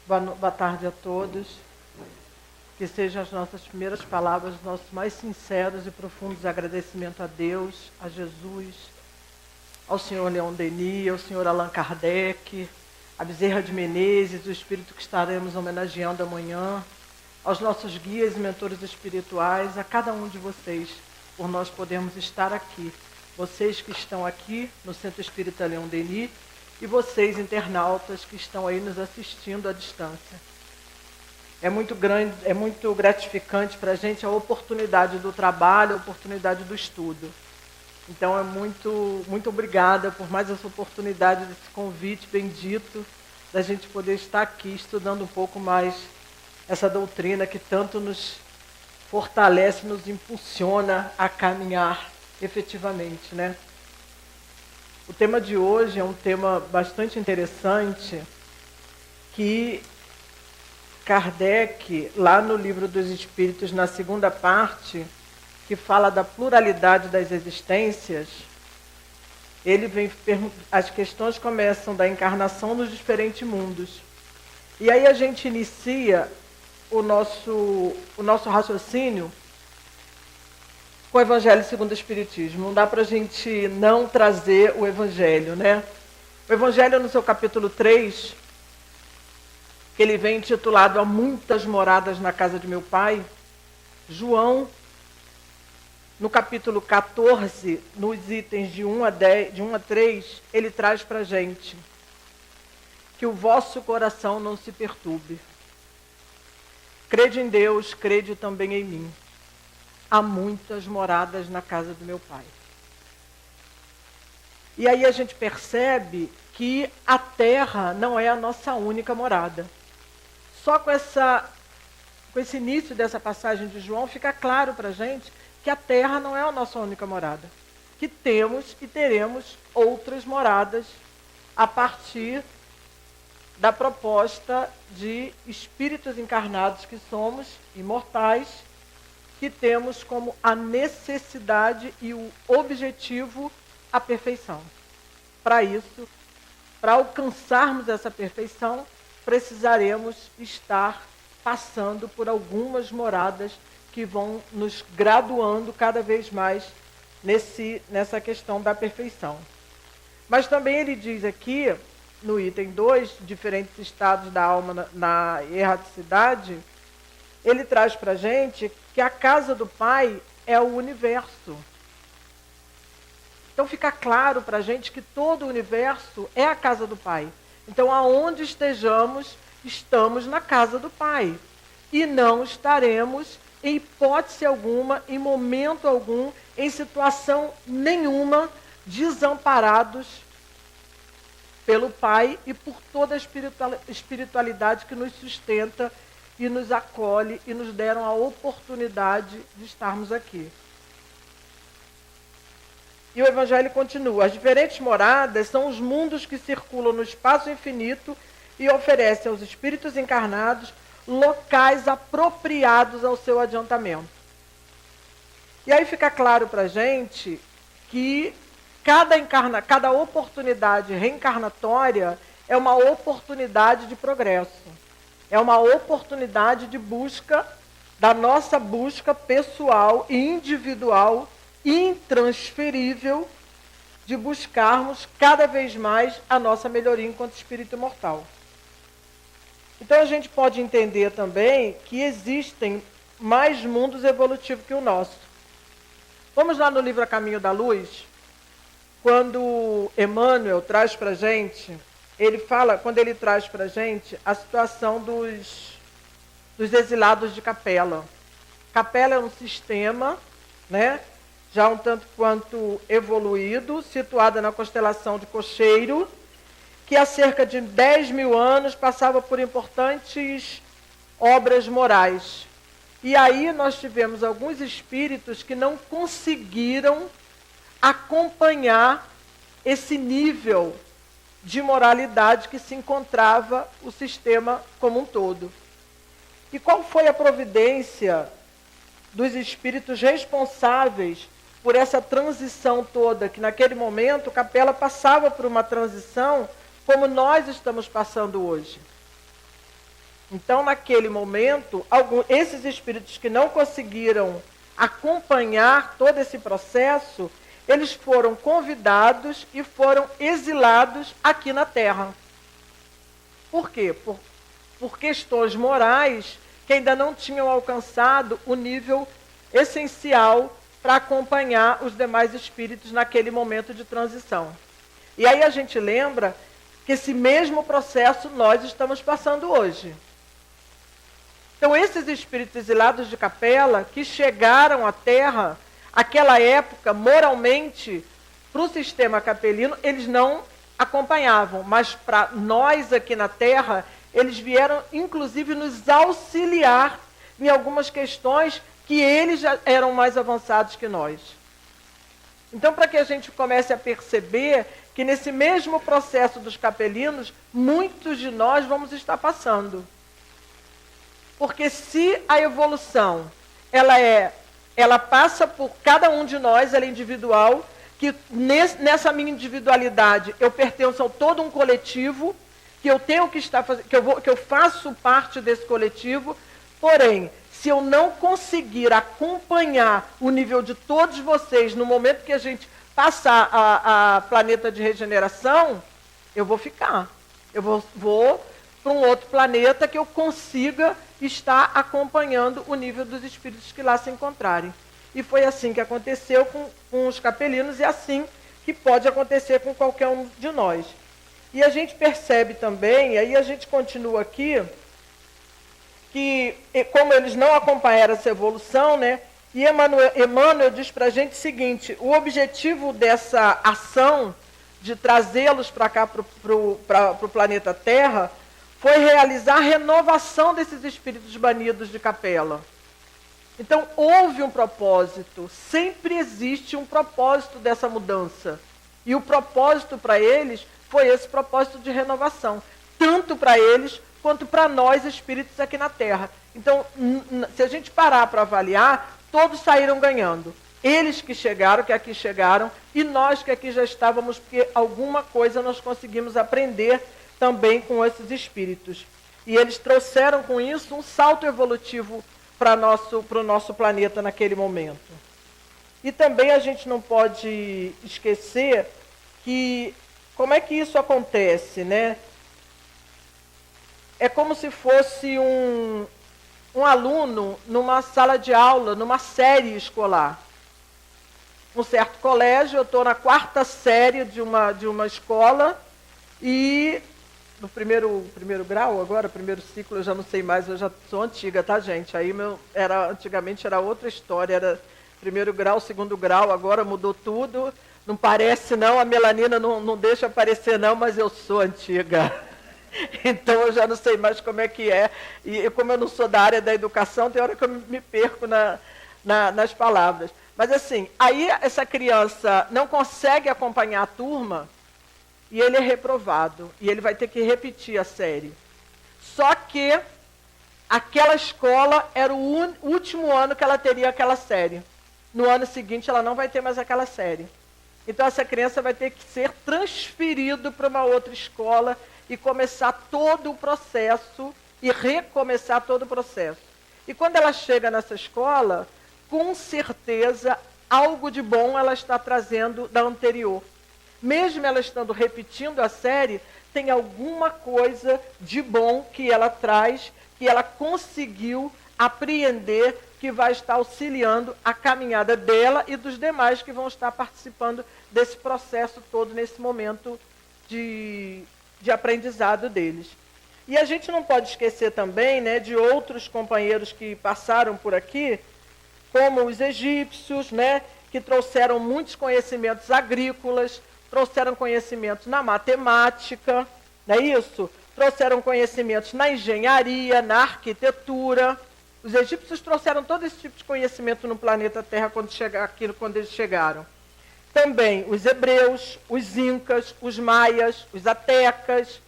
Boa tarde a todos. Que sejam as nossas primeiras palavras, nossos mais sinceros e profundos agradecimentos a Deus, a Jesus, ao senhor Leon Denis, ao senhor Allan Kardec, a Bezerra de Menezes, o espírito que estaremos homenageando amanhã, aos nossos guias e mentores espirituais, a cada um de vocês, por nós podermos estar aqui. Vocês que estão aqui no Centro Espírita Leon Denis e vocês, internautas, que estão aí nos assistindo à distância. É muito gratificante para a gente a oportunidade do trabalho, a oportunidade do estudo. Então, muito obrigada por mais essa oportunidade, desse convite bendito, da gente poder estar aqui estudando um pouco mais essa doutrina que tanto nos fortalece, nos impulsiona a caminhar efetivamente, né? O tema de hoje é um tema bastante interessante, que Kardec, lá no Livro dos Espíritos, na segunda parte, que fala da pluralidade das existências, as questões começam da encarnação nos diferentes mundos. E aí a gente inicia o nosso raciocínio com o Evangelho segundo o Espiritismo. Não dá para a gente não trazer o Evangelho, né? O Evangelho, no seu capítulo 3, que ele vem intitulado Há Muitas Moradas na Casa de Meu Pai, João, no capítulo 14, nos itens de 1 a 3, ele traz para a gente que o vosso coração não se perturbe. Crede em Deus, crede também em mim. Há muitas moradas na casa do meu Pai. E aí a gente percebe que a terra não é a nossa única morada. Só com esse início dessa passagem de João, fica claro para a gente que a terra não é a nossa única morada. Que temos e teremos outras moradas a partir da proposta de espíritos encarnados que somos, imortais, que temos como a necessidade e o objetivo a perfeição. Para isso, para alcançarmos essa perfeição, precisaremos estar passando por algumas moradas que vão nos graduando cada vez mais nessa questão da perfeição. Mas também ele diz aqui, no item 2, diferentes estados da alma na erraticidade, ele traz para a gente que a casa do Pai é o universo. Então fica claro para a gente que todo o universo é a casa do Pai. Então, aonde estejamos, estamos na casa do Pai. E não estaremos, em hipótese alguma, em momento algum, em situação nenhuma, desamparados pelo Pai e por toda a espiritualidade que nos sustenta e nos acolhe e nos deram a oportunidade de estarmos aqui. E o Evangelho continua. As diferentes moradas são os mundos que circulam no espaço infinito e oferecem aos espíritos encarnados locais apropriados ao seu adiantamento. E aí fica claro para a gente que cada oportunidade reencarnatória é uma oportunidade de progresso. É uma oportunidade de busca, da nossa busca pessoal e individual, intransferível, de buscarmos cada vez mais a nossa melhoria enquanto espírito imortal. Então a gente pode entender também que existem mais mundos evolutivos que o nosso. Vamos lá no livro A Caminho da Luz, quando Emmanuel traz para a gente, quando ele traz para a gente a situação dos exilados de Capela. Capela é um sistema, né, já um tanto quanto evoluído, situada na constelação de Cocheiro, que há cerca de 10 mil anos passava por importantes obras morais. E aí nós tivemos alguns espíritos que não conseguiram acompanhar esse nível de moralidade que se encontrava o sistema como um todo. E qual foi a providência dos espíritos responsáveis por essa transição toda, que naquele momento Capela passava por uma transição como nós estamos passando hoje. Então, naquele momento, esses espíritos que não conseguiram acompanhar todo esse processo, eles foram convidados e foram exilados aqui na Terra. Por quê? Por questões morais que ainda não tinham alcançado o nível essencial para acompanhar os demais espíritos naquele momento de transição. E aí a gente lembra que esse mesmo processo nós estamos passando hoje. Então, esses espíritos exilados de Capela, que chegaram à Terra, aquela época, moralmente, para o sistema capelino, eles não acompanhavam, mas para nós aqui na Terra, eles vieram, inclusive, nos auxiliar em algumas questões que eles já eram mais avançados que nós. Então, para que a gente comece a perceber que nesse mesmo processo dos capelinos, muitos de nós vamos estar passando. Porque se a evolução, ela passa por cada um de nós, ela é individual, que nessa minha individualidade eu pertenço a todo um coletivo, que eu tenho que estar fazendo, que eu faço parte desse coletivo, porém, se eu não conseguir acompanhar o nível de todos vocês no momento que a gente passar a planeta de regeneração, eu vou ficar. Eu vou para um outro planeta que eu consiga estar acompanhando o nível dos espíritos que lá se encontrarem. E foi assim que aconteceu com os capelinos e assim que pode acontecer com qualquer um de nós. E a gente percebe também, aí a gente continua aqui, que como eles não acompanharam essa evolução, né? E Emmanuel diz para a gente o seguinte: o objetivo dessa ação de trazê-los para cá, para o planeta Terra, foi realizar a renovação desses espíritos banidos de Capela. Então, houve um propósito, sempre existe um propósito dessa mudança. E o propósito para eles foi esse propósito de renovação, tanto para eles quanto para nós, espíritos aqui na Terra. Então, se a gente parar para avaliar, todos saíram ganhando. Eles que aqui chegaram, e nós que aqui já estávamos, porque alguma coisa nós conseguimos aprender também com esses espíritos. E eles trouxeram com isso um salto evolutivo para o nosso planeta naquele momento. E também a gente não pode esquecer que, como é que isso acontece, né? É como se fosse um aluno numa sala de aula, numa série escolar. Um certo colégio, eu estou na 4ª série de uma escola, e no primeiro grau, agora, primeiro ciclo, eu já não sei mais, eu já sou antiga, tá, gente? Aí antigamente era outra história, era primeiro grau, segundo grau, agora mudou tudo. Não parece não, a melanina não deixa aparecer não, mas eu sou antiga. Então eu já não sei mais como é que é. E como eu não sou da área da educação, tem hora que eu me perco nas palavras. Mas assim, aí essa criança não consegue acompanhar a turma, e ele é reprovado, e ele vai ter que repetir a série. Só que aquela escola era o último ano que ela teria aquela série. No ano seguinte ela não vai ter mais aquela série. Então essa criança vai ter que ser transferido para uma outra escola e começar todo o processo, e recomeçar todo o processo. E quando ela chega nessa escola, com certeza algo de bom ela está trazendo da anterior. Mesmo ela estando repetindo a série, tem alguma coisa de bom que ela traz, que ela conseguiu apreender, que vai estar auxiliando a caminhada dela e dos demais que vão estar participando desse processo todo, nesse momento de aprendizado deles. E a gente não pode esquecer também, né, de outros companheiros que passaram por aqui, como os egípcios, né, que trouxeram muitos conhecimentos agrícolas, trouxeram conhecimentos na matemática, não é isso? Trouxeram conhecimentos na engenharia, na arquitetura. Os egípcios trouxeram todo esse tipo de conhecimento no planeta Terra quando eles chegaram. Também os hebreus, os incas, os maias, os astecas.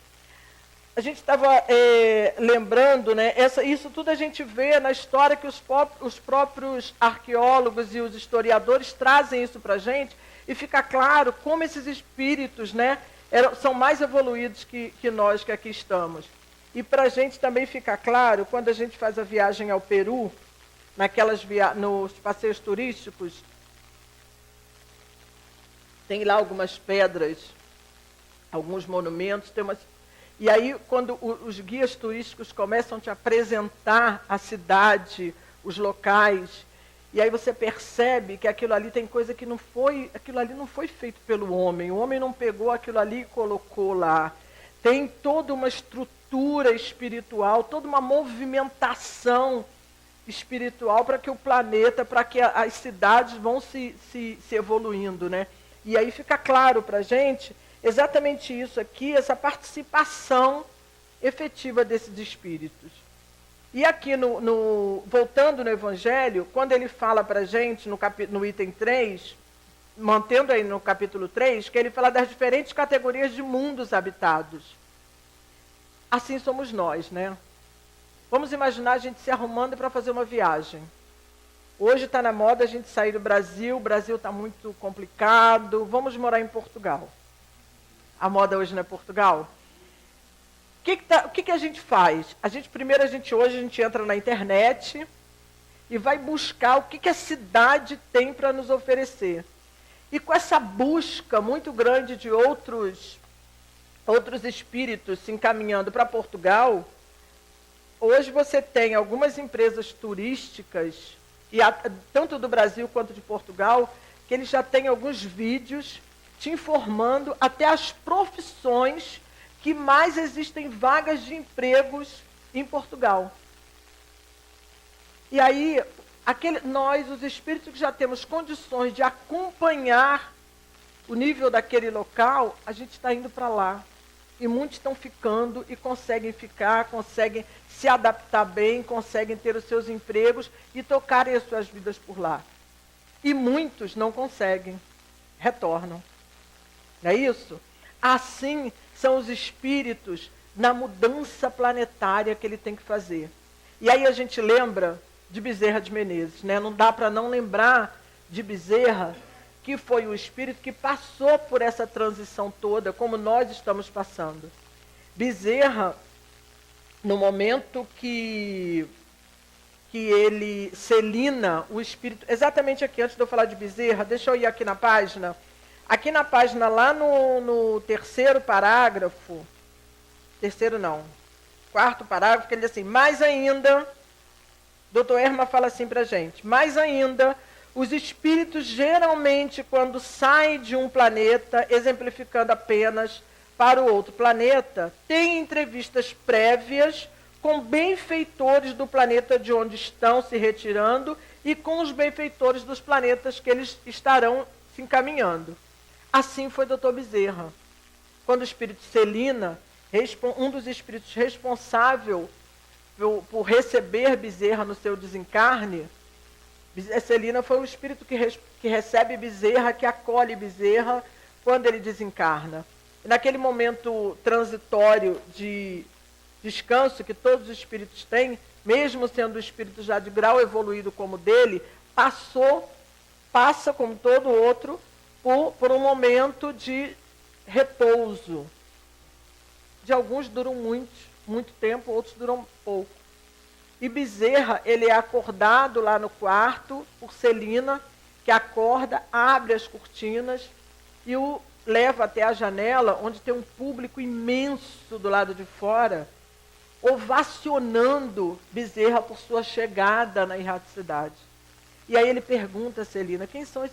a gente estava lembrando, né, isso tudo a gente vê na história que os próprios arqueólogos e os historiadores trazem isso para a gente, e fica claro como esses espíritos, né, são mais evoluídos que nós que aqui estamos. E para a gente também fica claro, quando a gente faz a viagem ao Peru, nos passeios turísticos, tem lá algumas pedras, alguns monumentos, e aí quando os guias turísticos começam a te apresentar a cidade, os locais, e aí você percebe que aquilo ali tem coisa que aquilo ali não foi feito pelo homem, o homem não pegou aquilo ali e colocou lá. Tem toda uma estrutura espiritual, toda uma movimentação espiritual para que o planeta, para que as cidades vão se evoluindo, né? E aí fica claro para a gente exatamente isso aqui, essa participação efetiva desses espíritos. E aqui, voltando no Evangelho, quando ele fala para a gente, no item 3, mantendo aí no capítulo 3, que ele fala das diferentes categorias de mundos habitados. Assim somos nós, né? Vamos imaginar a gente se arrumando para fazer uma viagem. Hoje está na moda a gente sair do Brasil, o Brasil está muito complicado, vamos morar em Portugal. A moda hoje não é Portugal? O que a gente faz? Hoje a gente entra na internet e vai buscar o que a cidade tem para nos oferecer. E com essa busca muito grande de outros espíritos se encaminhando para Portugal, hoje você tem algumas empresas turísticas, tanto do Brasil quanto de Portugal, que eles já têm alguns vídeos te informando até as profissões que mais existem vagas de empregos em Portugal. E aí, nós, os espíritos que já temos condições de acompanhar o nível daquele local, a gente está indo para lá. E muitos estão ficando e conseguem ficar, conseguem se adaptar bem, conseguem ter os seus empregos e tocarem as suas vidas por lá. E muitos não conseguem, retornam. Não é isso? Assim são os espíritos na mudança planetária que ele tem que fazer. E aí a gente lembra de Bezerra de Menezes, né? Não dá para não lembrar de Bezerra, que foi o espírito que passou por essa transição toda, como nós estamos passando. Bezerra, no momento que Celina, o espírito, exatamente aqui, antes de eu falar de Bezerra, deixa eu ir aqui na página. Aqui na página, lá no terceiro parágrafo, quarto parágrafo, que ele diz assim, mais ainda, Dr. Erma fala assim para a gente, mais ainda, os espíritos geralmente, quando saem de um planeta, exemplificando apenas para o outro planeta, têm entrevistas prévias com benfeitores do planeta de onde estão se retirando e com os benfeitores dos planetas que eles estarão se encaminhando. Assim foi Dr. Bezerra. Quando o espírito Celina, um dos espíritos responsável por receber Bezerra no seu desencarne, Celina foi o espírito que recebe Bezerra, que acolhe Bezerra quando ele desencarna. E naquele momento transitório de descanso que todos os espíritos têm, mesmo sendo o espírito já de grau evoluído como o dele, passa como todo outro por um momento de repouso. De alguns duram muito tempo, outros duram pouco. E Bezerra, ele é acordado lá no quarto por Celina, que acorda, abre as cortinas e o leva até a janela, onde tem um público imenso do lado de fora, ovacionando Bezerra por sua chegada na erraticidade. E aí ele pergunta a Celina, quem são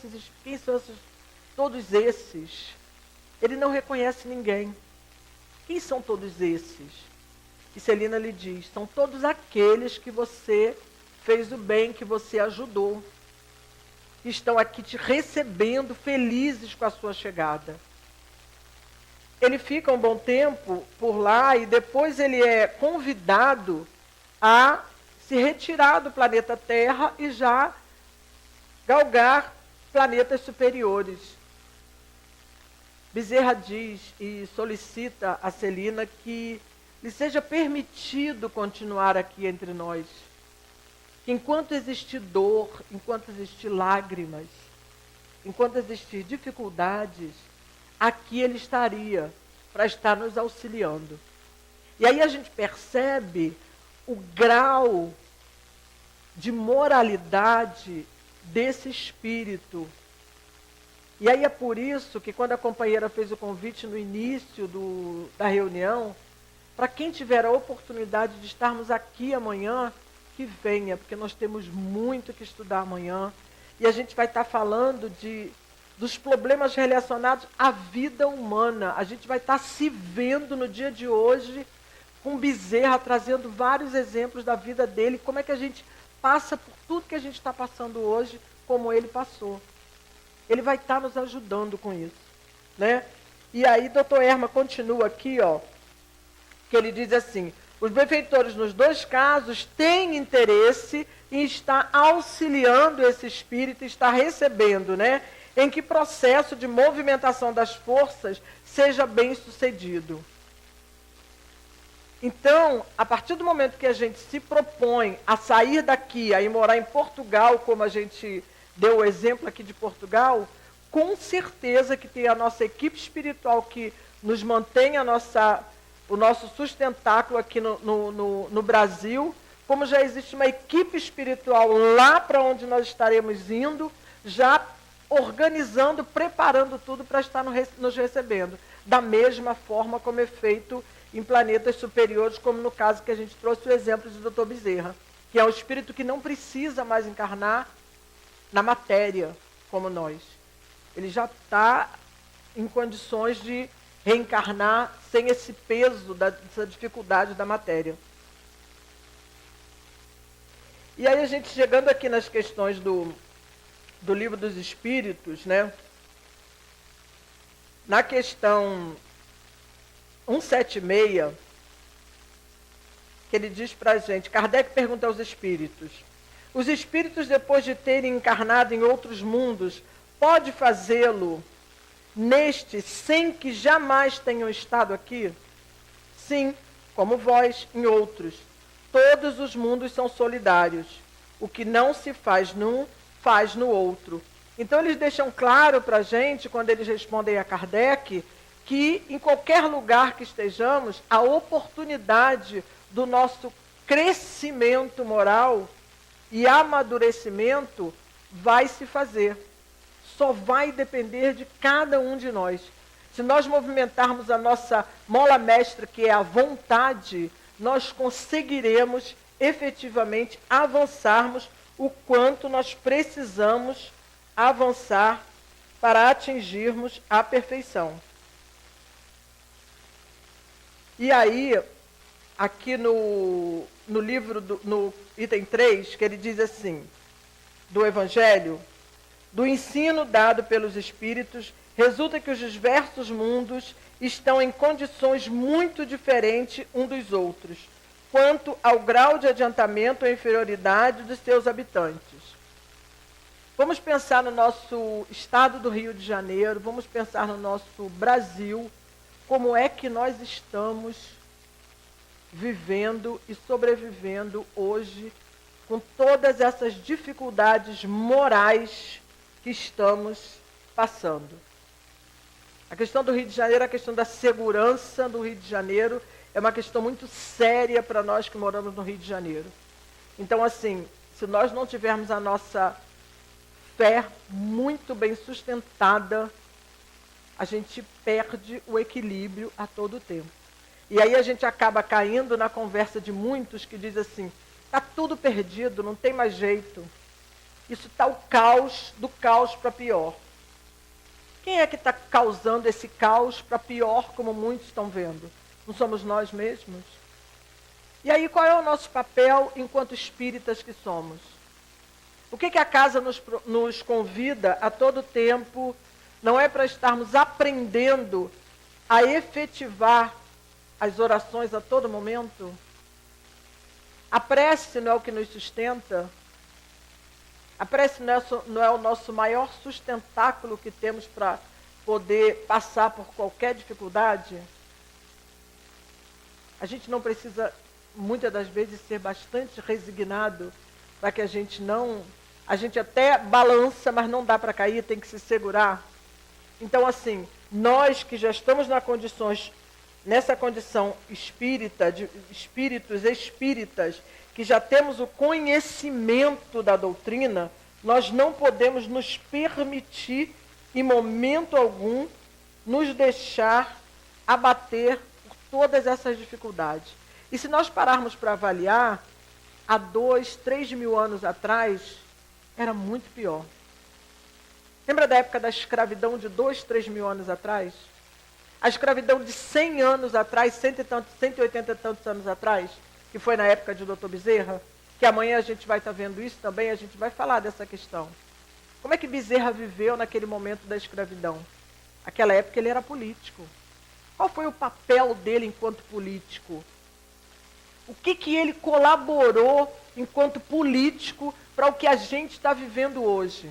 todos esses? Ele não reconhece ninguém. Quem são todos esses? E Celina lhe diz, são todos aqueles que você fez o bem, que você ajudou. Que estão aqui te recebendo, felizes com a sua chegada. Ele fica um bom tempo por lá e depois ele é convidado a se retirar do planeta Terra e já galgar planetas superiores. Bezerra diz e solicita a Celina que lhe seja permitido continuar aqui entre nós. Que enquanto existir dor, enquanto existir lágrimas, enquanto existir dificuldades, aqui ele estaria para estar nos auxiliando. E aí a gente percebe o grau de moralidade desse espírito. E aí é por isso que quando a companheira fez o convite no início da reunião, para quem tiver a oportunidade de estarmos aqui amanhã, que venha, porque nós temos muito que estudar amanhã. E a gente vai estar falando dos problemas relacionados à vida humana. A gente vai estar se vendo no dia de hoje com Bezerra, trazendo vários exemplos da vida dele, como é que a gente passa por tudo que a gente está passando hoje, como ele passou. Ele vai estar nos ajudando com isso, né? E aí, doutor Erma continua aqui, ó, que ele diz assim: os benfeitores, nos dois casos, têm interesse em estar auxiliando esse espírito, estar recebendo, né? Em que processo de movimentação das forças seja bem sucedido. Então, a partir do momento que a gente se propõe a sair daqui, a ir morar em Portugal, como a gente deu o exemplo aqui de Portugal, com certeza que tem a nossa equipe espiritual que nos mantém o nosso sustentáculo aqui no Brasil, como já existe uma equipe espiritual lá para onde nós estaremos indo, já organizando, preparando tudo para estar nos recebendo, da mesma forma como é feito em planetas superiores, como no caso que a gente trouxe o exemplo do Dr. Bezerra, que é um espírito que não precisa mais encarnar na matéria, como nós. Ele já está em condições de reencarnar sem esse peso, dessa dificuldade da matéria. E aí a gente chegando aqui nas questões do Livro dos Espíritos, né? Na questão 176, que ele diz para a gente, Kardec pergunta aos espíritos: os espíritos, depois de terem encarnado em outros mundos, pode fazê-lo neste sem que jamais tenham estado aqui? Sim, como vós em outros. Todos os mundos são solidários. O que não se faz num, faz no outro. Então eles deixam claro para a gente, quando eles respondem a Kardec, que em qualquer lugar que estejamos, a oportunidade do nosso crescimento moral e amadurecimento vai se fazer. Só vai depender de cada um de nós. Se nós movimentarmos a nossa mola mestra, que é a vontade, nós conseguiremos efetivamente avançarmos o quanto nós precisamos avançar para atingirmos a perfeição. E aí, aqui no livro, no item 3, que ele diz assim, do Evangelho, do ensino dado pelos Espíritos, resulta que os diversos mundos estão em condições muito diferentes uns dos outros, quanto ao grau de adiantamento ou inferioridade dos seus habitantes. Vamos pensar no nosso estado do Rio de Janeiro, vamos pensar no nosso Brasil, como é que nós estamos vivendo e sobrevivendo hoje com todas essas dificuldades morais que estamos passando. A questão do Rio de Janeiro, a questão da segurança do Rio de Janeiro, é uma questão muito séria para nós que moramos no Rio de Janeiro. Então, assim, se nós não tivermos a nossa fé muito bem sustentada, a gente perde o equilíbrio a todo tempo. E aí a gente acaba caindo na conversa de muitos que dizem assim, está tudo perdido, não tem mais jeito. Isso está o caos, do caos para pior. Quem é que está causando esse caos para pior, como muitos estão vendo? Não somos nós mesmos? E aí qual é o nosso papel enquanto espíritas que somos? O que a casa nos convida a todo tempo? Não é para estarmos aprendendo a efetivar as orações a todo momento? A prece não é o que nos sustenta? A prece não é o nosso maior sustentáculo que temos para poder passar por qualquer dificuldade? A gente não precisa, muitas das vezes, ser bastante resignado para que a gente não... A gente até balança, mas não dá para cair, tem que se segurar. Então, assim, nós que já estamos nessa condição espírita, de espíritos espíritas, que já temos o conhecimento da doutrina, nós não podemos nos permitir, em momento algum, nos deixar abater por todas essas dificuldades. E se nós pararmos para avaliar, há 2, 3 mil anos atrás, era muito pior. Lembra da época da escravidão de 2, 3 mil anos atrás? A escravidão de 100 anos atrás, 180 e tantos anos atrás, que foi na época de Dr. Bezerra, que amanhã a gente vai estar vendo isso também, a gente vai falar dessa questão. Como é que Bezerra viveu naquele momento da escravidão? Naquela época ele era político. Qual foi o papel dele enquanto político? O que ele colaborou enquanto político para o que a gente está vivendo hoje?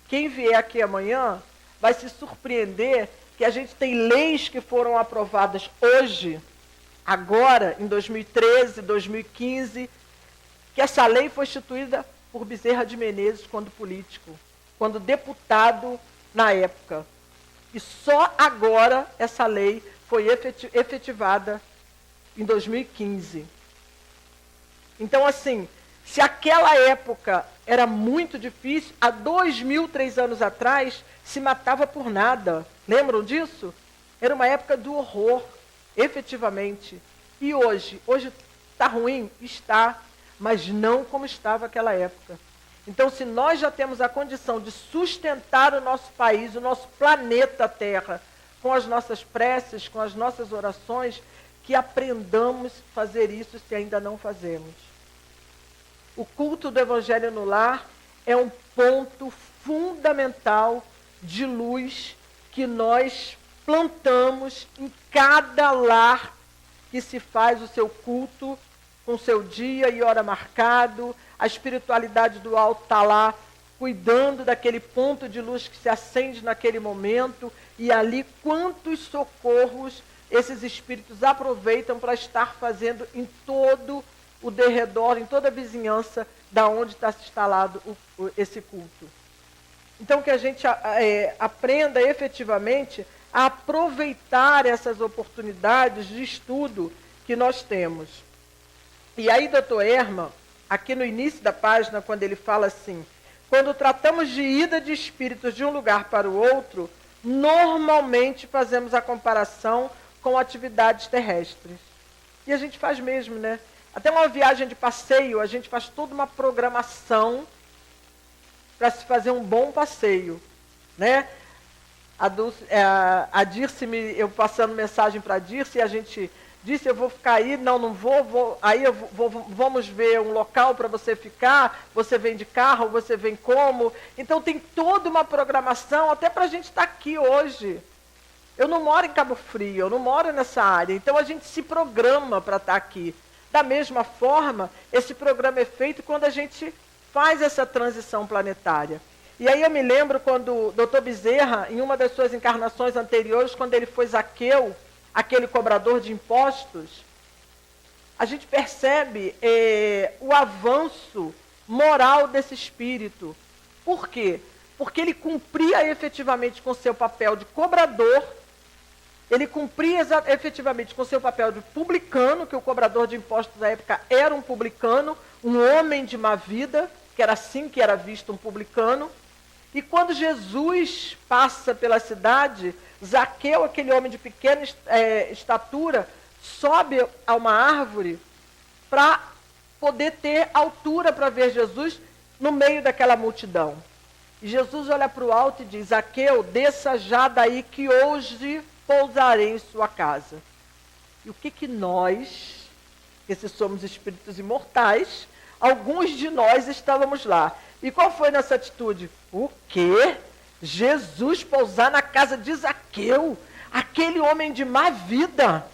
Quem vier aqui amanhã vai se surpreender que a gente tem leis que foram aprovadas hoje, agora, em 2013, 2015, que essa lei foi instituída por Bezerra de Menezes quando político, quando deputado na época. E só agora essa lei foi efetivada em 2015. Então, assim, se aquela época era muito difícil, há 2.000, 3 anos atrás, se matava por nada. Lembram disso? Era uma época do horror, efetivamente. E hoje está ruim? Está, mas não como estava aquela época. Então, se nós já temos a condição de sustentar o nosso país, o nosso planeta Terra, com as nossas preces, com as nossas orações, que aprendamos a fazer isso se ainda não fazemos. O culto do Evangelho no lar é um ponto fundamental de luz que nós plantamos em cada lar que se faz o seu culto, com seu dia e hora marcado. A espiritualidade do alto está lá, cuidando daquele ponto de luz que se acende naquele momento. E ali, quantos socorros esses espíritos aproveitam para estar fazendo em todo o derredor, em toda a vizinhança da onde está instalado esse culto. Então, que a gente aprenda efetivamente a aproveitar essas oportunidades de estudo que nós temos. E aí, doutor Erma, aqui no início da página, quando ele fala assim, quando tratamos de ida de espíritos de um lugar para o outro, normalmente fazemos a comparação com atividades terrestres. E a gente faz mesmo, né? Até uma viagem de passeio, a gente faz toda uma programação para se fazer um bom passeio, né? A Dirce, eu passando mensagem para a Dirce, e a gente disse, eu vou ficar aí, não vou, aí vamos ver um local para você ficar, você vem de carro, você vem como? Então tem toda uma programação, até para a gente estar aqui hoje. Eu não moro em Cabo Frio, eu não moro nessa área, então a gente se programa para estar aqui. Da mesma forma, esse programa é feito quando a gente faz essa transição planetária. E aí eu me lembro quando o Dr. Bezerra, em uma das suas encarnações anteriores, quando ele foi Zaqueu, aquele cobrador de impostos, a gente percebe o avanço moral desse espírito. Por quê? Porque ele cumpria efetivamente com seu papel de cobrador, ele cumpria efetivamente com seu papel de publicano, que o cobrador de impostos da época era um publicano, um homem de má vida, que era assim que era visto um publicano. E quando Jesus passa pela cidade, Zaqueu, aquele homem de pequena estatura, sobe a uma árvore para poder ter altura para ver Jesus no meio daquela multidão. E Jesus olha para o alto e diz, Zaqueu, desça já daí que hoje pousarei em sua casa. E o que nós, que se somos espíritos imortais, alguns de nós estávamos lá. E qual foi nossa atitude? O quê? Jesus pousar na casa de Zaqueu, aquele homem de má vida.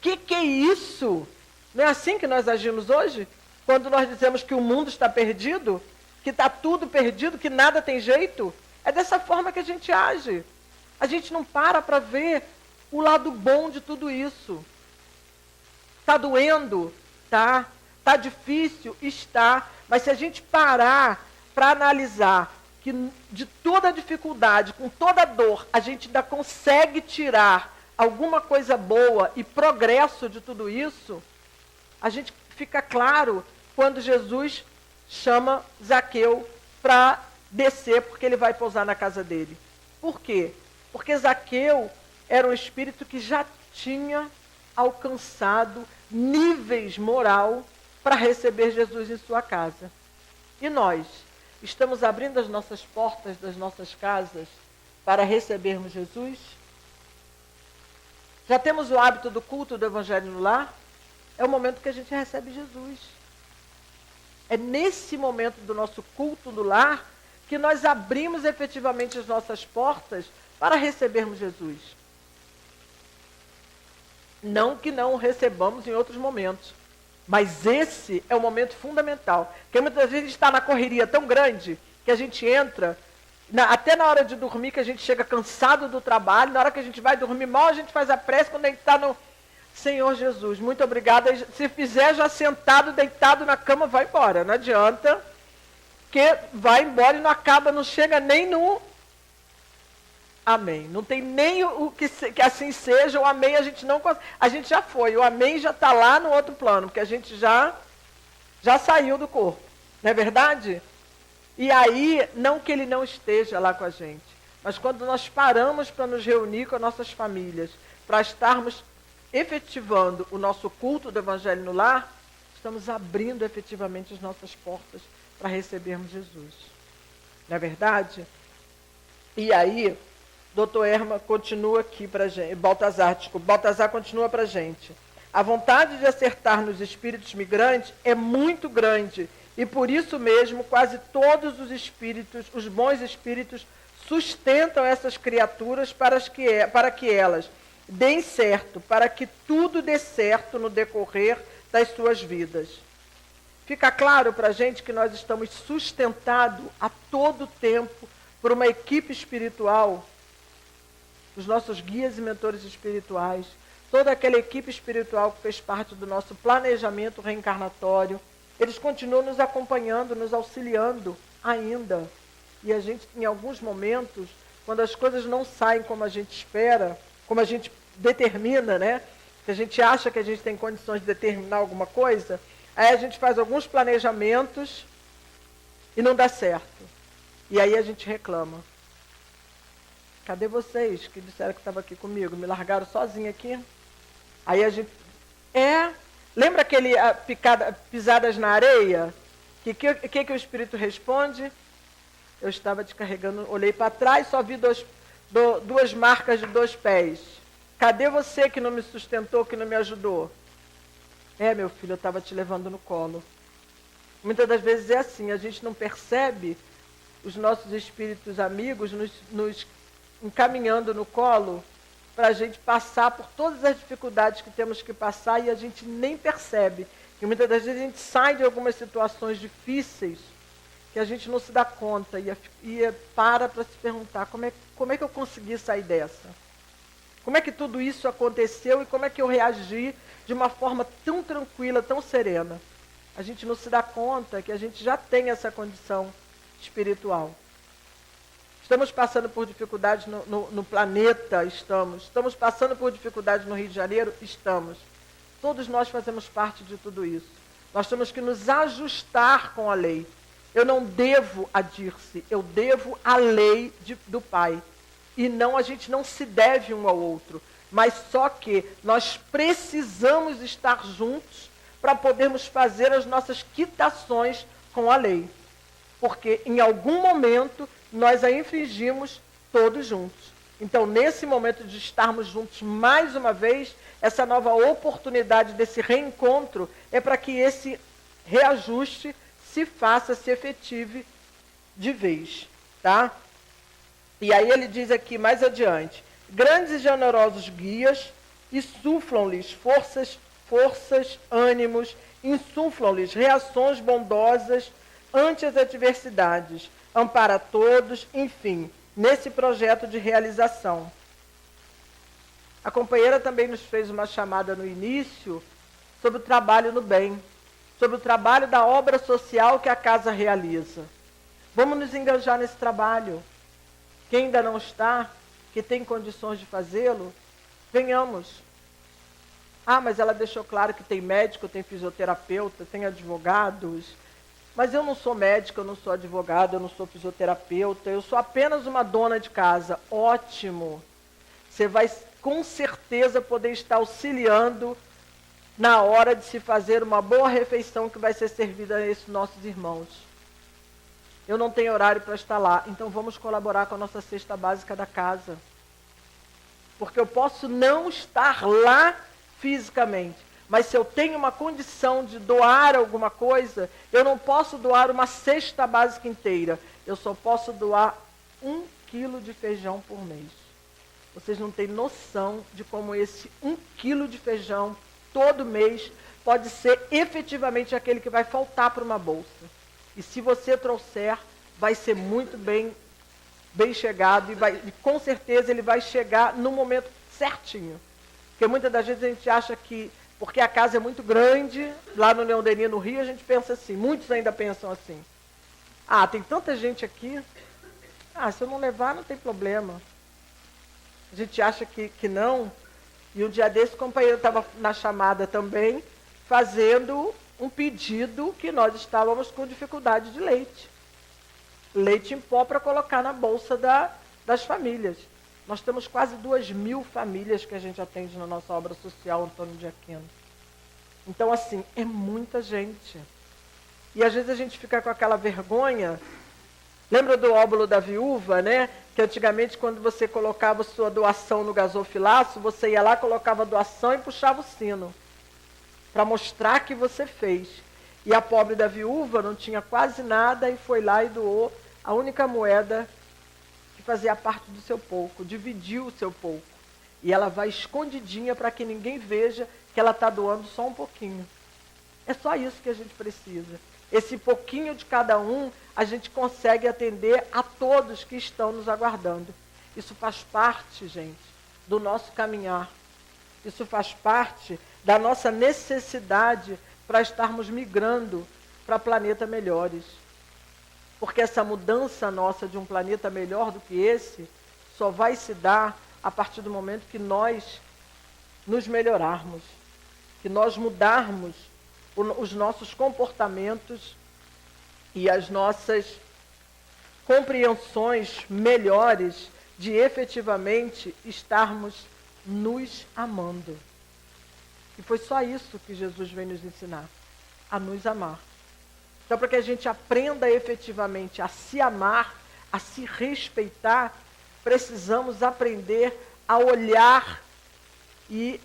Que é isso? Não é assim que nós agimos hoje? Quando nós dizemos que o mundo está perdido, que está tudo perdido, que nada tem jeito? É dessa forma que a gente age. A gente não para ver o lado bom de tudo isso. Está doendo? Tá. Está difícil? Está. Mas se a gente parar para analisar que de toda dificuldade, com toda dor, a gente ainda consegue tirar alguma coisa boa e progresso de tudo isso, a gente fica claro quando Jesus chama Zaqueu para descer, porque ele vai pousar na casa dele. Por quê? Porque Zaqueu era um espírito que já tinha alcançado níveis moral para receber Jesus em sua casa. E nós estamos abrindo as nossas portas das nossas casas para recebermos Jesus? Já temos o hábito do culto do Evangelho no lar? É o momento que a gente recebe Jesus. É nesse momento do nosso culto no lar que nós abrimos efetivamente as nossas portas para recebermos Jesus. Não que não o recebamos em outros momentos, mas esse é o momento fundamental. Porque muitas vezes a gente está na correria tão grande que a gente entra, até na hora de dormir, que a gente chega cansado do trabalho, na hora que a gente vai dormir mal, a gente faz a prece quando a gente está no Senhor Jesus, muito obrigada. Se fizer já sentado, deitado na cama, vai embora. Não adianta, que vai embora e não acaba, não chega nem no amém. Não tem nem o que assim seja, o amém a gente não consegue. A gente já foi, o amém já está lá no outro plano, porque a gente já saiu do corpo. Não é verdade? E aí, não que ele não esteja lá com a gente, mas quando nós paramos para nos reunir com as nossas famílias, para estarmos efetivando o nosso culto do Evangelho no lar, estamos abrindo efetivamente as nossas portas para recebermos Jesus. Não é verdade? E aí, Dr. Erma continua aqui para a gente, Baltazar continua para a gente. A vontade de acertar nos espíritos migrantes é muito grande, e por isso mesmo quase todos os espíritos, os bons espíritos, sustentam essas criaturas para que elas deem certo, para que tudo dê certo no decorrer das suas vidas. Fica claro para a gente que nós estamos sustentados a todo tempo por uma equipe espiritual, os nossos guias e mentores espirituais, toda aquela equipe espiritual que fez parte do nosso planejamento reencarnatório, eles continuam nos acompanhando, nos auxiliando ainda. E a gente, em alguns momentos, quando as coisas não saem como a gente espera, como a gente determina, né? Que a gente acha que a gente tem condições de determinar alguma coisa, aí a gente faz alguns planejamentos e não dá certo. E aí a gente reclama. Cadê vocês que disseram que estavam aqui comigo? Me largaram sozinha aqui? Aí a gente... Lembra aquele pisadas na areia? Que o Espírito responde? Eu estava descarregando, olhei para trás, só vi duas marcas de 2 pés. Cadê você que não me sustentou, que não me ajudou? Meu filho, eu estava te levando no colo. Muitas das vezes é assim, a gente não percebe os nossos espíritos amigos nos encaminhando no colo para a gente passar por todas as dificuldades que temos que passar e a gente nem percebe. E muitas das vezes a gente sai de algumas situações difíceis que a gente não se dá conta e para se perguntar como é que eu consegui sair dessa? Como é que tudo isso aconteceu e como é que eu reagi de uma forma tão tranquila, tão serena? A gente não se dá conta que a gente já tem essa condição espiritual. Estamos passando por dificuldades no planeta? Estamos passando por dificuldades no Rio de Janeiro? Estamos. Todos nós fazemos parte de tudo isso. Nós temos que nos ajustar com a lei. Eu não devo a Dirce, eu devo a lei do Pai. E a gente não se deve um ao outro. Mas só que nós precisamos estar juntos para podermos fazer as nossas quitações com a lei. Porque em algum momento nós a infringimos todos juntos. Então, nesse momento de estarmos juntos mais uma vez, essa nova oportunidade desse reencontro é para que esse reajuste se faça, se efetive de vez. Tá? E aí ele diz aqui mais adiante, grandes e generosos guias insuflam-lhes forças, ânimos, insuflam-lhes reações bondosas ante as adversidades, ampara todos, enfim, nesse projeto de realização. A companheira também nos fez uma chamada no início sobre o trabalho no bem, sobre o trabalho da obra social que a casa realiza. Vamos nos engajar nesse trabalho. Quem ainda não está, que tem condições de fazê-lo, venhamos. Ah, mas ela deixou claro que tem médico, tem fisioterapeuta, tem advogados. Mas eu não sou médica, eu não sou advogada, eu não sou fisioterapeuta, eu sou apenas uma dona de casa. Ótimo! Você vai com certeza poder estar auxiliando na hora de se fazer uma boa refeição que vai ser servida a esses nossos irmãos. Eu não tenho horário para estar lá, então vamos colaborar com a nossa cesta básica da casa. Porque eu posso não estar lá fisicamente, mas se eu tenho uma condição de doar alguma coisa, eu não posso doar uma cesta básica inteira. Eu só posso doar 1 quilo de feijão por mês. Vocês não têm noção de como esse 1 quilo de feijão todo mês pode ser efetivamente aquele que vai faltar para uma bolsa. E se você trouxer, vai ser muito bem chegado e com certeza ele vai chegar no momento certinho. Porque muitas das vezes a gente acha que, porque a casa é muito grande, lá no Leão Denis, no Rio, a gente pensa assim, muitos ainda pensam assim. Ah, tem tanta gente aqui, se eu não levar não tem problema. A gente acha que não. E um dia desse o companheiro estava na chamada também, fazendo um pedido que nós estávamos com dificuldade de leite. Leite em pó para colocar na bolsa das famílias. Nós temos quase 2.000 famílias que a gente atende na nossa obra social Antônio de Aquino. Então, assim, é muita gente. E às vezes a gente fica com aquela vergonha. Lembra do óbolo da viúva, né? Que antigamente, quando você colocava sua doação no gasofilaço, você ia lá, colocava a doação e puxava o sino, para mostrar que você fez. E a pobre da viúva não tinha quase nada e foi lá e doou a única moeda que fazia parte do seu pouco, dividiu o seu pouco. E ela vai escondidinha para que ninguém veja que ela está doando só um pouquinho. É só isso que a gente precisa. Esse pouquinho de cada um, a gente consegue atender a todos que estão nos aguardando. Isso faz parte, gente, do nosso caminhar. Isso faz parte da nossa necessidade para estarmos migrando para planetas melhores. Porque essa mudança nossa de um planeta melhor do que esse só vai se dar a partir do momento que nós nos melhorarmos, que nós mudarmos os nossos comportamentos e as nossas compreensões melhores de efetivamente estarmos nos amando. E foi só isso que Jesus veio nos ensinar, a nos amar. Então, para que a gente aprenda efetivamente a se amar, a se respeitar, precisamos aprender a olhar e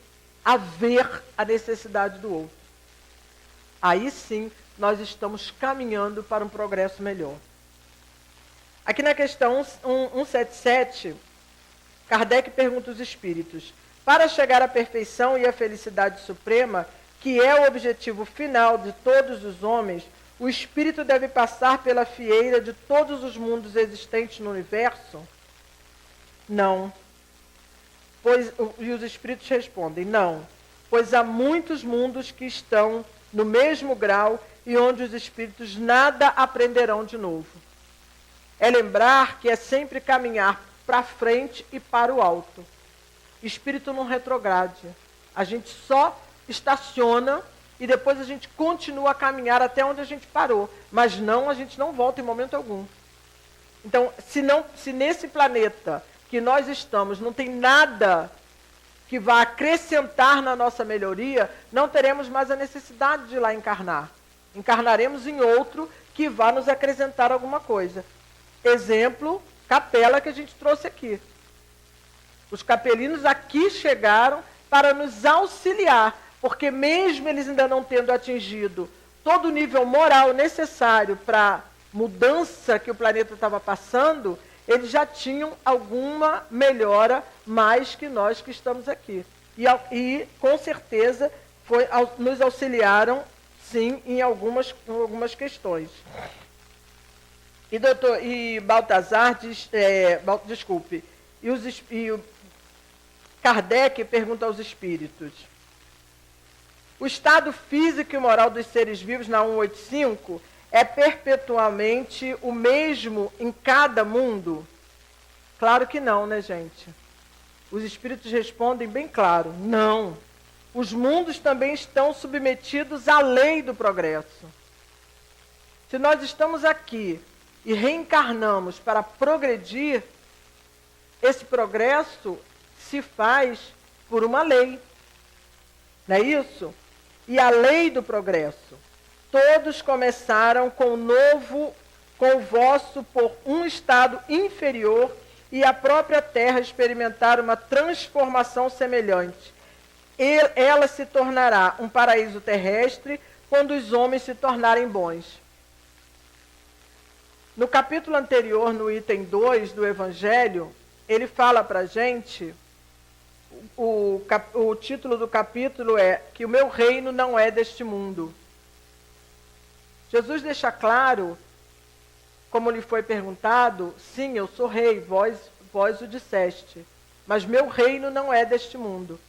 a ver a necessidade do outro. Aí sim, nós estamos caminhando para um progresso melhor. Aqui na questão 177, Kardec pergunta aos espíritos: para chegar à perfeição e à felicidade suprema, que é o objetivo final de todos os homens, o espírito deve passar pela fieira de todos os mundos existentes no universo? Não. E os espíritos respondem: não, pois há muitos mundos que estão no mesmo grau e onde os espíritos nada aprenderão de novo. É lembrar que é sempre caminhar para frente e para o alto. Espírito não retrograde. A gente só estaciona e depois a gente continua a caminhar até onde a gente parou. Mas não, a gente não volta em momento algum. Então, se nesse planeta que nós estamos não tem nada que vá acrescentar na nossa melhoria, não teremos mais a necessidade de ir lá encarnar. Encarnaremos em outro que vá nos acrescentar alguma coisa. Exemplo, capela que a gente trouxe aqui. Os capelinos aqui chegaram para nos auxiliar, porque mesmo eles ainda não tendo atingido todo o nível moral necessário para a mudança que o planeta estava passando, eles já tinham alguma melhora mais que nós que estamos aqui. E com certeza, nos auxiliaram, sim, em algumas questões. E Baltazar diz, Kardec pergunta aos espíritos: O estado físico e moral dos seres vivos, na 185, é perpetuamente o mesmo em cada mundo? Claro que não, né, gente? Os espíritos respondem bem claro, não. Os mundos também estão submetidos à lei do progresso. Se nós estamos aqui e reencarnamos para progredir, esse progresso se faz por uma lei. Não é isso? E a lei do progresso. Todos começaram com o vosso por um estado inferior e a própria terra experimentar uma transformação semelhante. Ela se tornará um paraíso terrestre quando os homens se tornarem bons. No capítulo anterior, no item 2 do Evangelho, ele fala para a gente, o título do capítulo é que o meu reino não é deste mundo. Jesus deixa claro, como lhe foi perguntado, sim, eu sou rei, vós o disseste, mas meu reino não é deste mundo.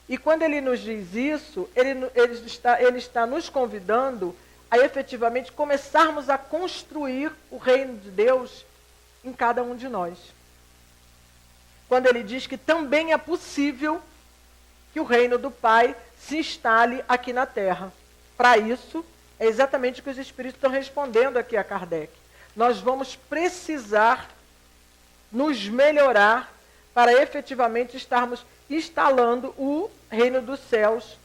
E quando ele nos diz isso, ele está nos convidando a efetivamente começarmos a construir o reino de Deus em cada um de nós. Quando ele diz que também é possível que o reino do Pai se instale aqui na Terra. Para isso, é exatamente o que os Espíritos estão respondendo aqui a Kardec. Nós vamos precisar nos melhorar para efetivamente estarmos instalando o reino dos céus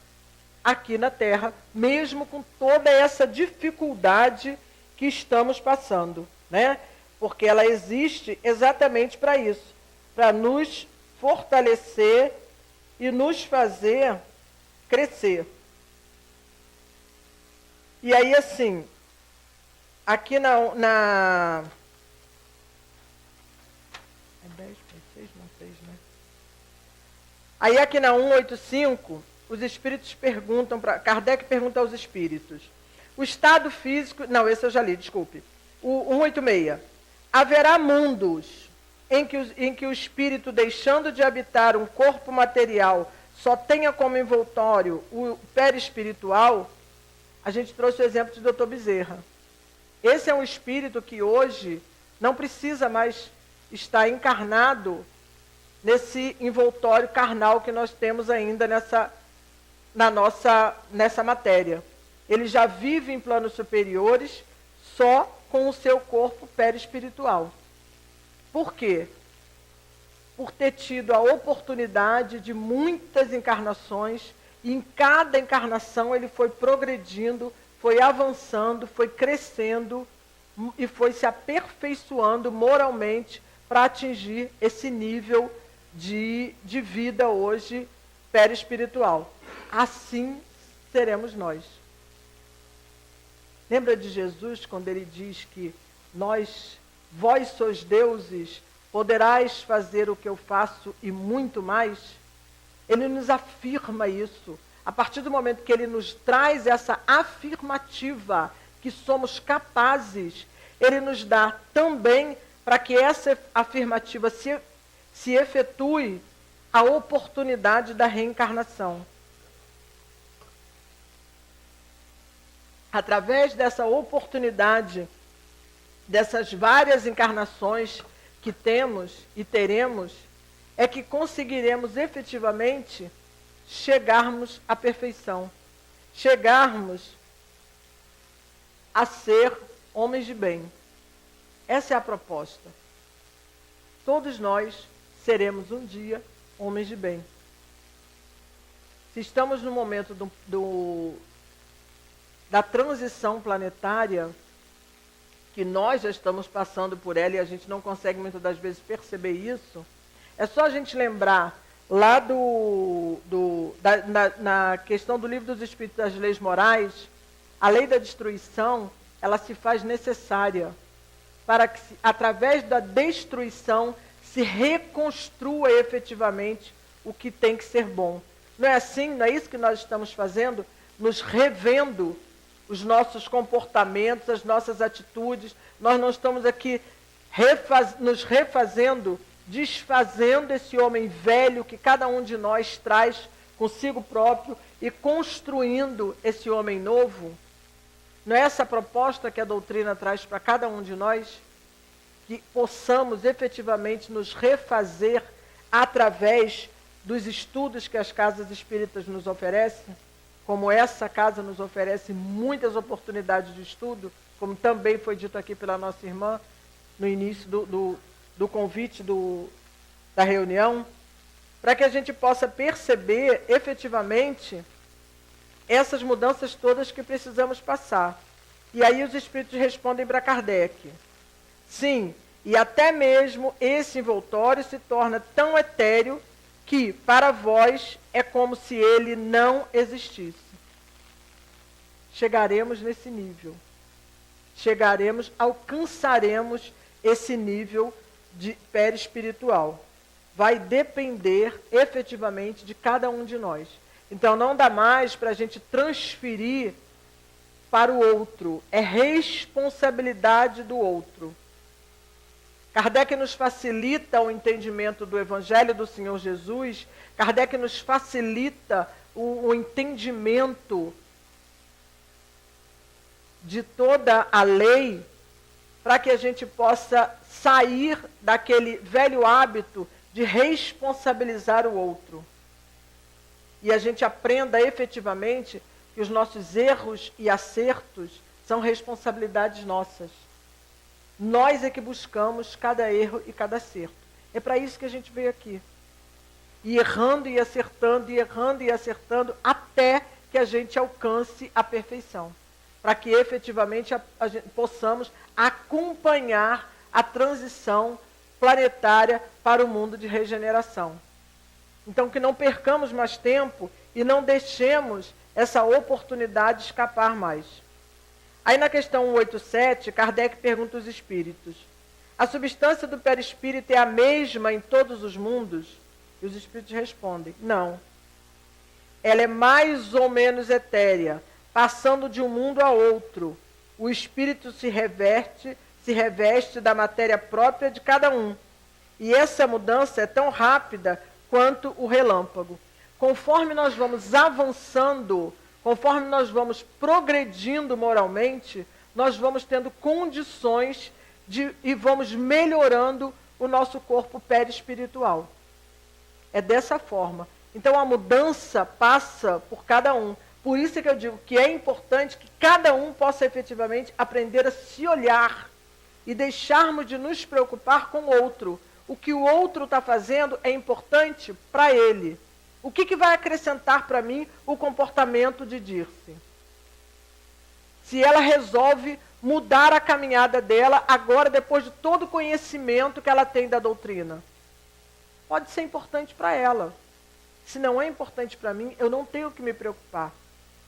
aqui na Terra, mesmo com toda essa dificuldade que estamos passando, né? Porque ela existe exatamente para isso, para nos fortalecer e nos fazer crescer. E aí, assim, aqui na 10, 6, não 6, né? Aí aqui na 185, os espíritos perguntam, Kardec pergunta aos espíritos, o estado físico, não, esse eu já li, desculpe, o 186, haverá mundos em que o espírito, deixando de habitar um corpo material, só tenha como envoltório o perispiritual? A gente trouxe o exemplo de Dr. Bezerra. Esse é um espírito que hoje não precisa mais estar encarnado nesse envoltório carnal que nós temos ainda nessa matéria. Ele já vive em planos superiores só com o seu corpo perispiritual. Por quê? Por ter tido a oportunidade de muitas encarnações, e em cada encarnação ele foi progredindo, foi avançando, foi crescendo e foi se aperfeiçoando moralmente para atingir esse nível de vida hoje perispiritual. Assim seremos nós. Lembra de Jesus quando ele diz que vós sois deuses, poderás fazer o que eu faço e muito mais? Ele nos afirma isso. A partir do momento que ele nos traz essa afirmativa que somos capazes, ele nos dá também, para que essa afirmativa se efetue, a oportunidade da reencarnação. Através dessa oportunidade, dessas várias encarnações que temos e teremos, é que conseguiremos efetivamente chegarmos à perfeição, chegarmos a ser homens de bem. Essa é a proposta. Todos nós seremos um dia homens de bem. Se estamos no momento da transição planetária, que nós já estamos passando por ela e a gente não consegue muitas das vezes perceber isso, é só a gente lembrar lá na questão do Livro dos Espíritos das Leis Morais, a lei da destruição, ela se faz necessária para que, através da destruição, se reconstrua efetivamente o que tem que ser bom. Não é assim? Não é isso que nós estamos fazendo? Nos revendo os nossos comportamentos, as nossas atitudes. Nós não estamos aqui nos refazendo, desfazendo esse homem velho que cada um de nós traz consigo próprio e construindo esse homem novo. Não é essa a proposta que a doutrina traz para cada um de nós? Que possamos efetivamente nos refazer através dos estudos que as casas espíritas nos oferecem, como essa casa nos oferece muitas oportunidades de estudo, como também foi dito aqui pela nossa irmã no início do convite da reunião, para que a gente possa perceber efetivamente essas mudanças todas que precisamos passar. E aí os espíritos respondem para Kardec: sim, e até mesmo esse envoltório se torna tão etéreo que, para vós, é como se ele não existisse. Chegaremos nesse nível. Alcançaremos esse nível de perispiritual. Vai depender efetivamente de cada um de nós. Então não dá mais para a gente transferir para o outro. É responsabilidade do outro. Kardec nos facilita o entendimento do Evangelho do Senhor Jesus. Kardec nos facilita o entendimento de toda a lei, para que a gente possa sair daquele velho hábito de responsabilizar o outro. E a gente aprenda efetivamente que os nossos erros e acertos são responsabilidades nossas. Nós é que buscamos cada erro e cada acerto. É para isso que a gente veio aqui. E errando e acertando, e errando e acertando, até que a gente alcance a perfeição. Para que efetivamente a gente possamos acompanhar a transição planetária para o mundo de regeneração. Então, que não percamos mais tempo e não deixemos essa oportunidade escapar mais. Aí na questão 187, Kardec pergunta aos espíritos: a substância do perispírito é a mesma em todos os mundos? E os espíritos respondem: não. Ela é mais ou menos etérea, passando de um mundo a outro. O espírito se reveste da matéria própria de cada um. E essa mudança é tão rápida quanto o relâmpago. Conforme nós vamos avançando, conforme nós vamos progredindo moralmente, nós vamos tendo condições e vamos melhorando o nosso corpo perispiritual. É dessa forma. Então a mudança passa por cada um. Por isso é que eu digo que é importante que cada um possa efetivamente aprender a se olhar e deixarmos de nos preocupar com o outro. O que o outro está fazendo é importante para ele. O que vai acrescentar para mim o comportamento de Dirce? Se ela resolve mudar a caminhada dela agora, depois de todo o conhecimento que ela tem da doutrina, pode ser importante para ela. Se não é importante para mim, eu não tenho que me preocupar.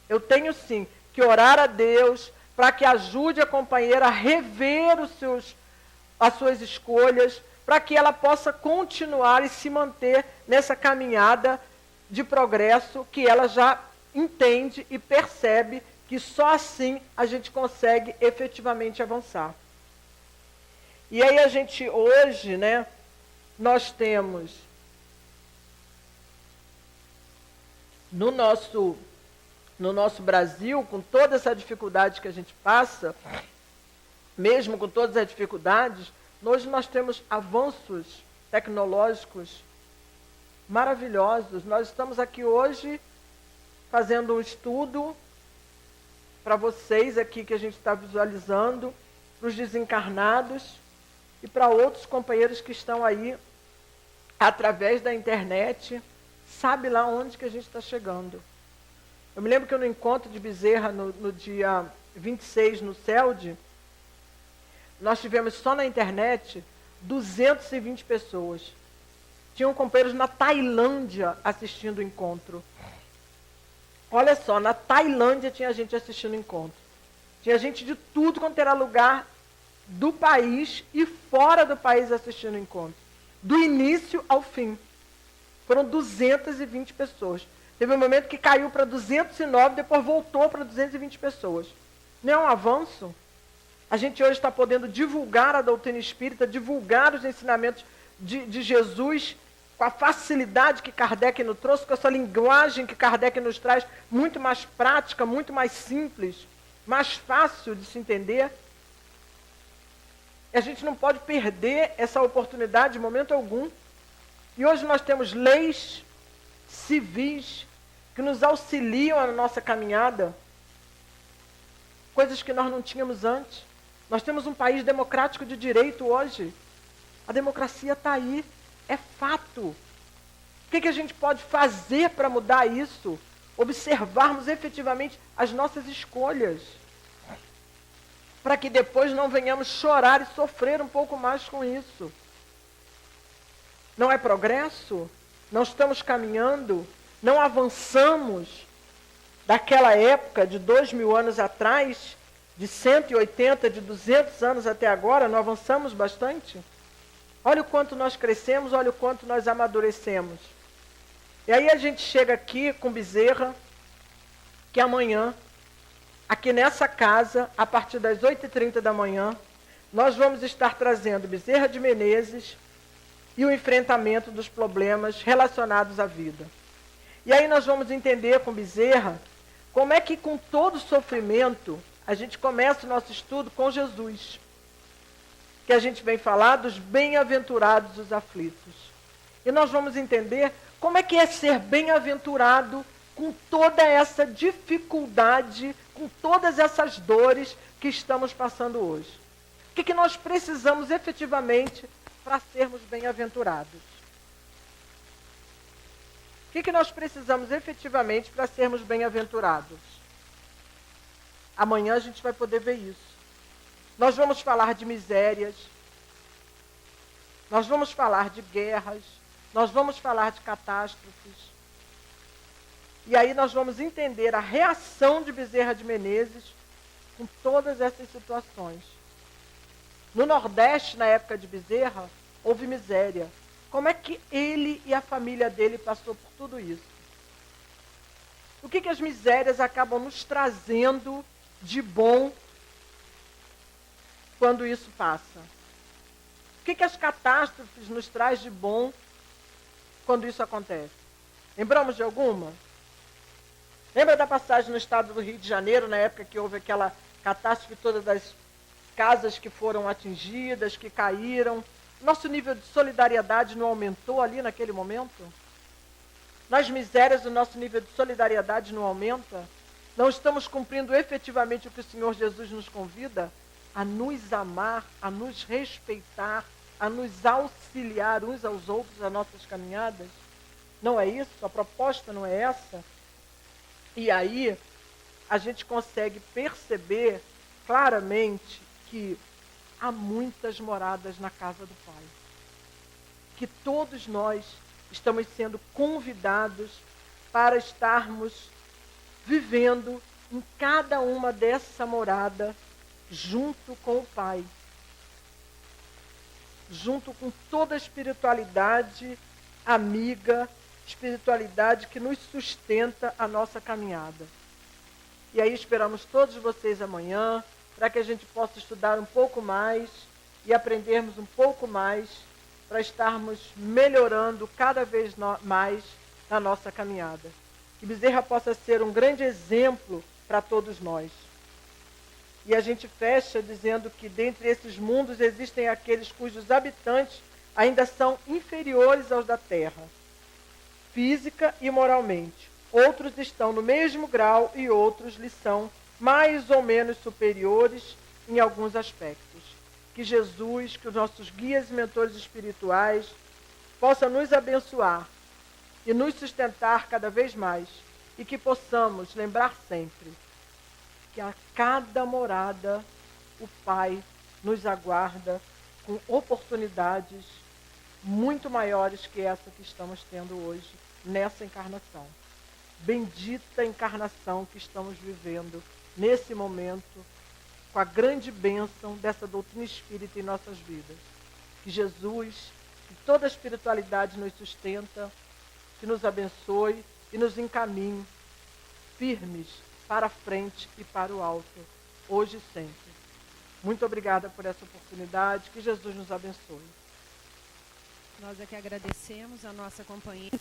Eu tenho sim que orar a Deus para que ajude a companheira a rever as suas escolhas, para que ela possa continuar e se manter nessa caminhada de progresso que ela já entende e percebe que só assim a gente consegue efetivamente avançar. E aí a gente hoje, nós temos no nosso Brasil, com toda essa dificuldade que a gente passa, mesmo com todas as dificuldades, hoje nós temos avanços tecnológicos maravilhosos. Nós estamos aqui hoje fazendo um estudo para vocês aqui que a gente está visualizando, para os desencarnados e para outros companheiros que estão aí através da internet, sabe lá onde que a gente está chegando. Eu me lembro que no encontro de Bezerra, no dia 26, no CELD, nós tivemos só na internet 220 pessoas. Tinham companheiros na Tailândia assistindo o encontro. Olha só, na Tailândia tinha gente assistindo o encontro. Tinha gente de tudo quanto era lugar do país e fora do país assistindo o encontro. Do início ao fim. Foram 220 pessoas. Teve um momento que caiu para 209, depois voltou para 220 pessoas. Não é um avanço? A gente hoje está podendo divulgar a doutrina espírita, divulgar os ensinamentos de Jesus com a facilidade que Kardec nos trouxe, com essa linguagem que Kardec nos traz, muito mais prática, muito mais simples, mais fácil de se entender. E a gente não pode perder essa oportunidade de momento algum. E hoje nós temos leis civis que nos auxiliam na nossa caminhada, coisas que nós não tínhamos antes. Nós temos um país democrático de direito hoje. A democracia está aí, é fato. O que a gente pode fazer para mudar isso? Observarmos efetivamente as nossas escolhas, para que depois não venhamos chorar e sofrer um pouco mais com isso. Não é progresso? Não estamos caminhando? Não avançamos daquela época de 2000 anos atrás, de 180, de 200 anos até agora? Não avançamos bastante? Olha o quanto nós crescemos, olha o quanto nós amadurecemos. E aí a gente chega aqui com Bezerra, que amanhã, aqui nessa casa, a partir das 8h30 da manhã, nós vamos estar trazendo Bezerra de Menezes e o enfrentamento dos problemas relacionados à vida. E aí nós vamos entender com Bezerra como é que com todo sofrimento a gente começa o nosso estudo com Jesus. Que a gente vem falar dos bem-aventurados os aflitos. E nós vamos entender como é que é ser bem-aventurado com toda essa dificuldade, com todas essas dores que estamos passando hoje. O que nós precisamos efetivamente para sermos bem-aventurados? O que nós precisamos efetivamente para sermos bem-aventurados? Amanhã a gente vai poder ver isso. Nós vamos falar de misérias, nós vamos falar de guerras, nós vamos falar de catástrofes. E aí nós vamos entender a reação de Bezerra de Menezes com todas essas situações. No Nordeste, na época de Bezerra, houve miséria. Como é que ele e a família dele passou por tudo isso? O que as misérias acabam nos trazendo de bom quando isso passa? O que as catástrofes nos traz de bom quando isso acontece? Lembramos de alguma? Lembra da passagem no estado do Rio de Janeiro, na época que houve aquela catástrofe toda das casas que foram atingidas, que caíram? Nosso nível de solidariedade não aumentou ali naquele momento? Nas misérias, o nosso nível de solidariedade não aumenta? Não estamos cumprindo efetivamente o que o Senhor Jesus nos convida? A nos amar, a nos respeitar, a nos auxiliar uns aos outros nas nossas caminhadas? Não é isso? A proposta não é essa? E aí, a gente consegue perceber claramente que há muitas moradas na casa do Pai. Que todos nós estamos sendo convidados para estarmos vivendo em cada uma dessa morada junto com o Pai. Junto com toda a espiritualidade amiga, espiritualidade que nos sustenta a nossa caminhada. E aí esperamos todos vocês amanhã, para que a gente possa estudar um pouco mais e aprendermos um pouco mais, para estarmos melhorando cada vez mais na nossa caminhada. Que Bezerra possa ser um grande exemplo para todos nós. E a gente fecha dizendo que dentre esses mundos existem aqueles cujos habitantes ainda são inferiores aos da Terra, física e moralmente. Outros estão no mesmo grau e outros lhe são mais ou menos superiores em alguns aspectos. Que Jesus, que os nossos guias e mentores espirituais possam nos abençoar e nos sustentar cada vez mais, e que possamos lembrar sempre que a cada morada o Pai nos aguarda com oportunidades muito maiores que essa que estamos tendo hoje nessa encarnação. Bendita encarnação que estamos vivendo nesse momento, com a grande bênção dessa doutrina espírita em nossas vidas. Que Jesus, que toda a espiritualidade nos sustenta, que nos abençoe e nos encaminhe firmes para a frente e para o alto, hoje e sempre. Muito obrigada por essa oportunidade, que Jesus nos abençoe. Nós é que agradecemos a nossa companheira.